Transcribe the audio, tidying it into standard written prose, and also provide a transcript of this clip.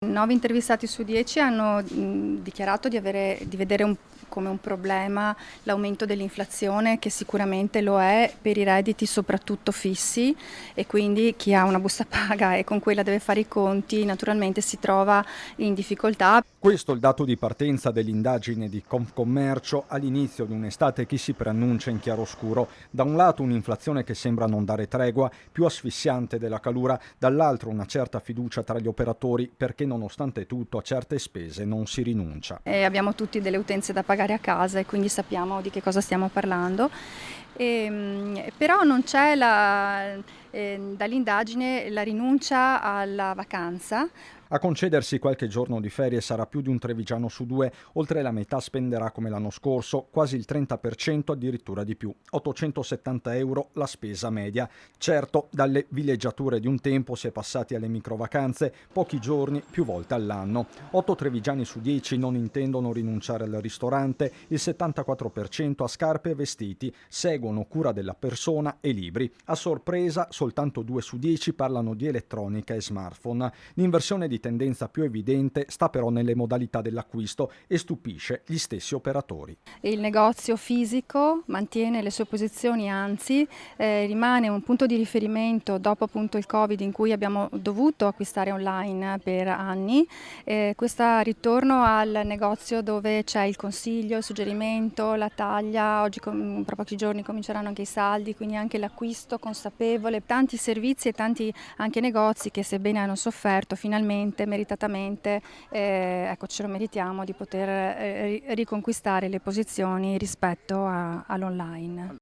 9 intervistati su 10 hanno dichiarato di vedere come un problema l'aumento dell'inflazione, che sicuramente lo è per i redditi soprattutto fissi, e quindi chi ha una busta paga e con quella deve fare i conti naturalmente si trova in difficoltà. Questo è il dato di partenza dell'indagine di Confcommercio all'inizio di un'estate che si preannuncia in chiaroscuro. Da un lato un'inflazione che sembra non dare tregua, più asfissiante della calura, dall'altro una certa fiducia tra gli operatori perché nonostante tutto a certe spese non si rinuncia. Abbiamo tutti delle utenze da pagare a casa e quindi sappiamo di che cosa stiamo parlando. Però non c'è dall'indagine la rinuncia alla vacanza. A concedersi qualche giorno di ferie sarà più di un trevigiano su due, oltre la metà spenderà come l'anno scorso, quasi il 30% addirittura di più, 870 euro la spesa media. Certo, dalle villeggiature di un tempo si è passati alle microvacanze, pochi giorni più volte all'anno. 8 trevigiani su 10 non intendono rinunciare al ristorante, il 74% a scarpe e vestiti, seguono cura della persona e libri. A sorpresa, soltanto 2 su 10 parlano di elettronica e smartphone. L'inversione di tendenza più evidente sta però nelle modalità dell'acquisto e stupisce gli stessi operatori. Il negozio fisico mantiene le sue posizioni, anzi rimane un punto di riferimento dopo appunto il Covid, in cui abbiamo dovuto acquistare online per anni. Questo ritorno al negozio dove c'è il consiglio, il suggerimento, la taglia, oggi tra pochi giorni cominceranno anche i saldi, quindi anche l'acquisto consapevole, tanti servizi e tanti anche negozi che, sebbene hanno sofferto, finalmente meritatamente, ecco, ce lo meritiamo di poter riconquistare le posizioni rispetto all'online.